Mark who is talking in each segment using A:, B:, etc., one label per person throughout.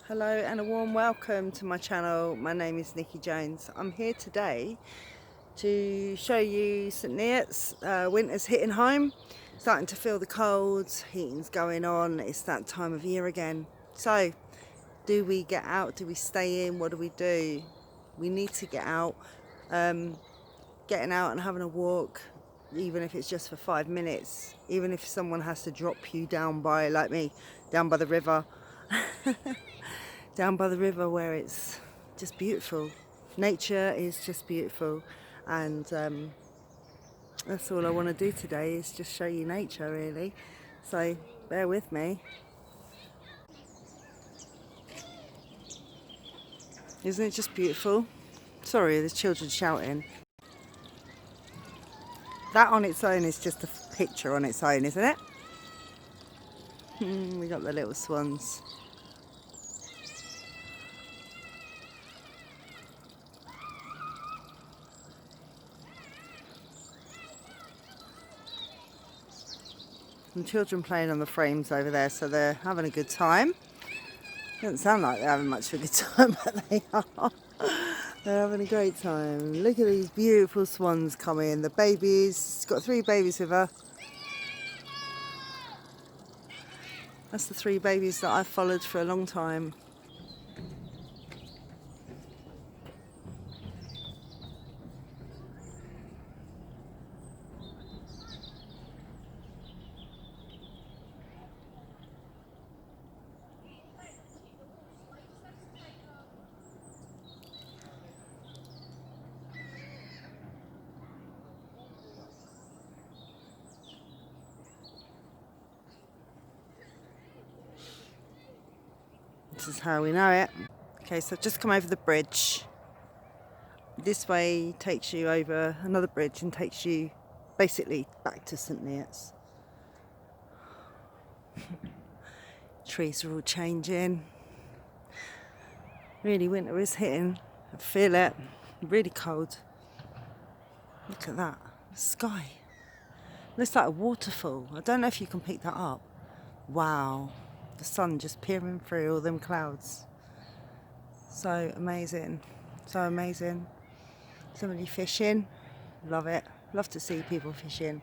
A: Hello and a warm welcome to my channel. My name is Nikki Jones. I'm here today to show you St. Neots. Winter's hitting home, starting to feel the colds, heating's going on, it's that time of year again. So, do we get out? Do we stay in? What do we do? We need to get out. Getting out and having a walk, even if it's just for 5 minutes, even if someone has to drop you down by, like me, down by the river. Down by the river where it's just beautiful. Nature is just beautiful, and that's all I want to do today, is just show you nature really. So bear with me. Isn't it just beautiful? Sorry, there's children shouting. That on its own is just a picture on its own, isn't it? We got the little swans. Some children playing on the frames over there, so they're having a good time. Doesn't sound like they're having much of a good time, but they are. They're having a great time. Look at these beautiful swans coming. The babies, she's got 3 babies with her. That's the 3 babies that I've followed for a long time. This is how we know it. Okay, so I've just come over the bridge. This way takes you over another bridge and takes you basically back to St. Neots. Trees are all changing. Really, winter is hitting. I feel it. Really cold. Look at that. The sky. Looks like a waterfall. I don't know if you can pick that up. Wow. The sun just peering through all them clouds. So amazing. So amazing. Somebody fishing. Love it. Love to see people fishing.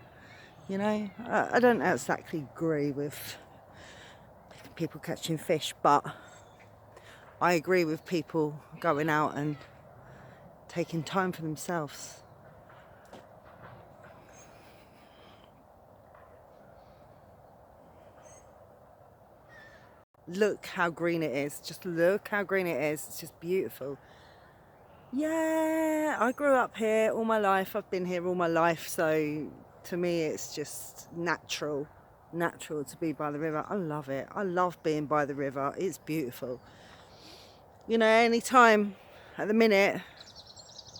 A: You know, I don't exactly agree with people catching fish, but I agree with people going out and taking time for themselves. Look how green it is. Just look how green it is. It's just beautiful. Yeah, I grew up here all my life. I've been here all my life. So to me, it's just natural to be by the river. I love it. I love being by the river. It's beautiful. You know, anytime, at the minute,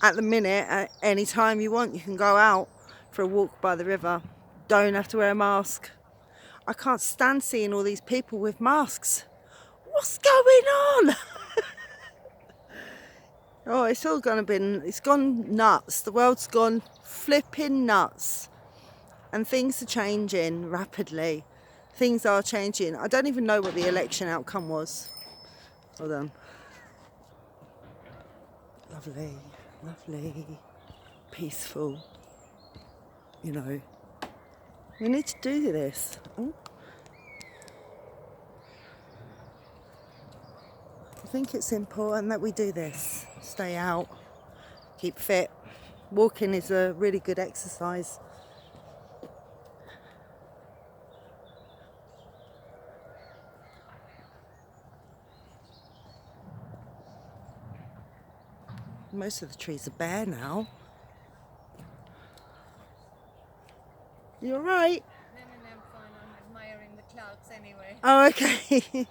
A: at any time you want, you can go out for a walk by the river. Don't have to wear a mask. I can't stand seeing all these people with masks. What's going on? Oh, it's all it's gone nuts. The world's gone flipping nuts. And things are changing rapidly. Things are changing. I don't even know what the election outcome was. Hold on. Lovely, lovely, peaceful. You know, we need to do this. Oh. I think it's important that we do this. Stay out, keep fit. Walking is a really good exercise. Most of the trees are bare now. You all right?
B: No, I'm fine. I'm admiring the clouds anyway.
A: Oh, okay.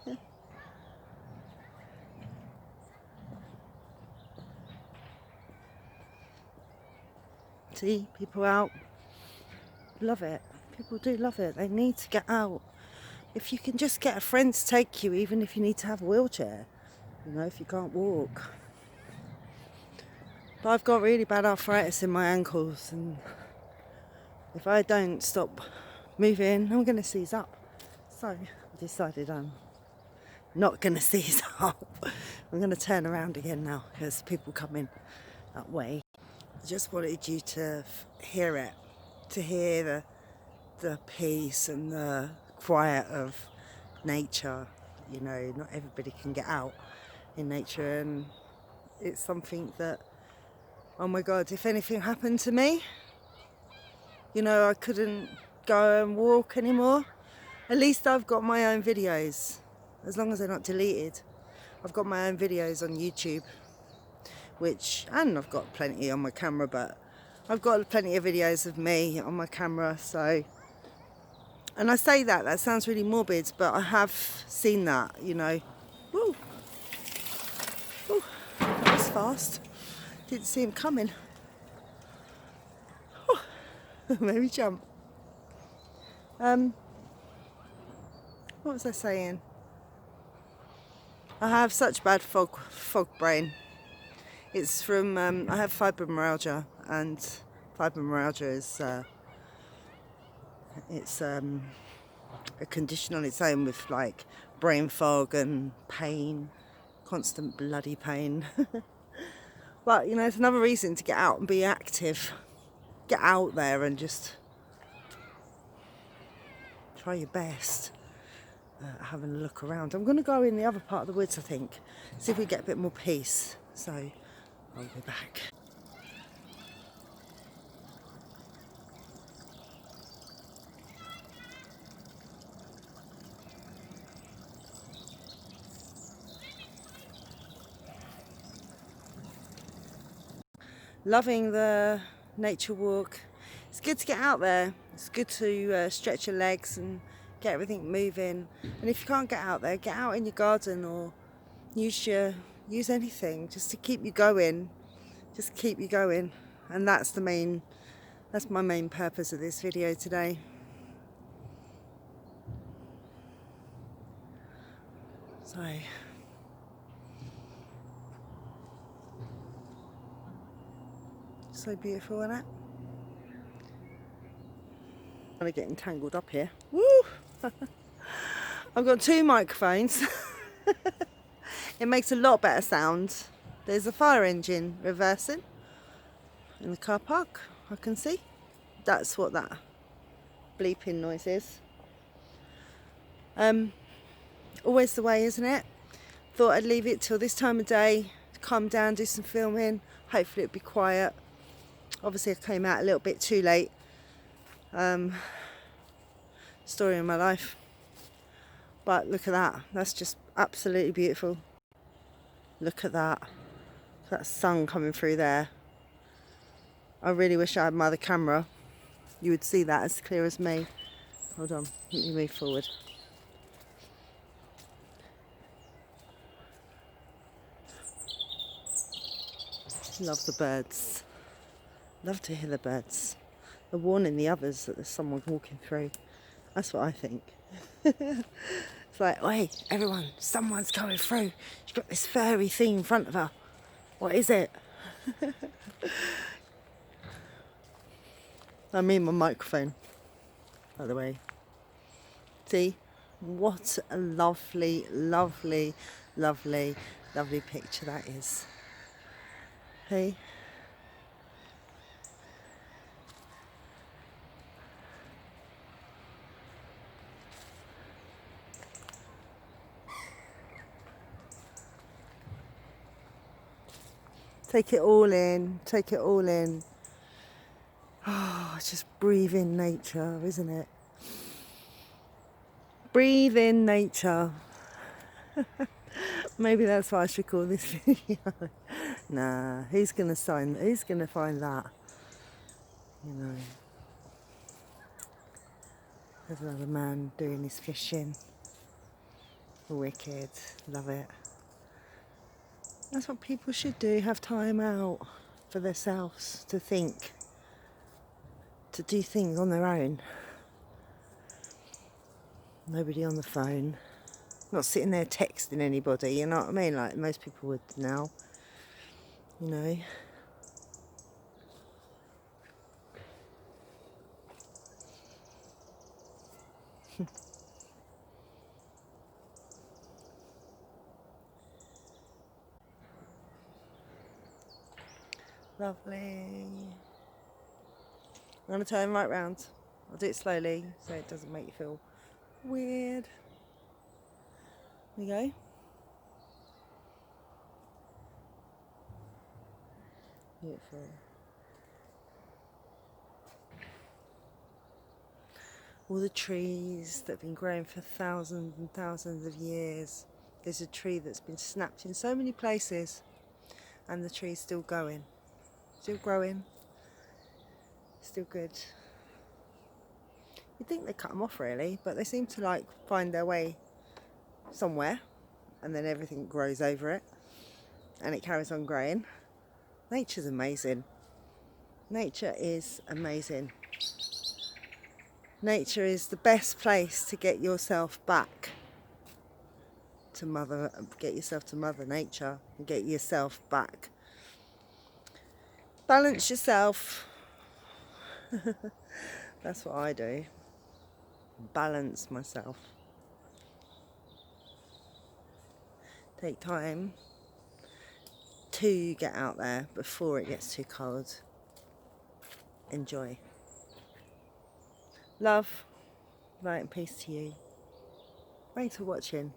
A: See, people out. Love it. People do love it. They need to get out. If you can just get a friend to take you, even if you need to have a wheelchair, you know, if you can't walk. But I've got really bad arthritis in my ankles, and if I don't stop moving, I'm going to seize up. So I decided I'm not going to seize up. I'm going to turn around again now because people come in that way. I just wanted you to hear it, to hear the peace and the quiet of nature. You know, not everybody can get out in nature, and it's something that, oh my God, if anything happened to me, you know, I couldn't go and walk anymore, at least I've got my own videos, as long as they're not deleted. I've got my own videos on YouTube, and I've got plenty on my camera, but I've got plenty of videos of me on my camera. So, and I say that sounds really morbid, but I have seen that, you know. Woo! Ooh, that was fast. Didn't see him coming. Maybe jump. What was I saying? I have such bad fog brain. It's from, I have fibromyalgia, and fibromyalgia is, it's a condition on its own with like brain fog and pain, constant bloody pain. But, you know, it's another reason to get out and be active. Get out there and just try your best. Having a look around. I'm going to go in the other part of the woods, I think, see if we get a bit more peace. So I'll be back. Loving the nature walk. It's good to get out there. It's good to stretch your legs and get everything moving. And if you can't get out there, get out in your garden or use anything just to keep you going. Just keep you going. And that's my main purpose of this video today. So beautiful, isn't it? I'm kind of getting tangled up here. Woo! I've got two microphones. It makes a lot better sound. There's a fire engine reversing in the car park, I can see. That's what that bleeping noise is. Always the way, isn't it? Thought I'd leave it till this time of day, calm down, do some filming. Hopefully it'll be quiet. Obviously I came out a little bit too late. Story of my life. But look at that. That's just absolutely beautiful. Look at that. That sun coming through there. I really wish I had my other camera. You would see that as clear as me. Hold on, let me move forward. Love the birds. Love to hear the birds. They're warning the others that there's someone walking through. That's what I think. It's like, hey, everyone, someone's coming through. She's got this furry thing in front of her. What is it? I mean my microphone, by the way. See? What a lovely, lovely, lovely, lovely picture that is. Hey? Take it all in, take it all in. Oh, just breathe in nature, isn't it? Breathe in nature. Maybe that's what I should call this video. Nah, who's gonna find that? You know. There's another man doing his fishing. Wicked, love it. That's what people should do, have time out for themselves, to think, to do things on their own. Nobody on the phone, not sitting there texting anybody, you know what I mean, like most people would now, you know. Lovely. I'm going to turn right round. I'll do it slowly so it doesn't make you feel weird. There you go. Beautiful. All the trees that have been growing for thousands and thousands of years. There's a tree that's been snapped in so many places and the tree's still going. Still growing. Still good. You'd think they cut them off really, but they seem to like find their way somewhere and then everything grows over it and it carries on growing. Nature's amazing. Nature is amazing. Nature is the best place to get yourself back to get yourself to Mother Nature and get yourself back. Balance yourself. That's what I do. Balance myself. Take time to get out there before it gets too cold. Enjoy. Love, light and peace to you. Thanks for watching.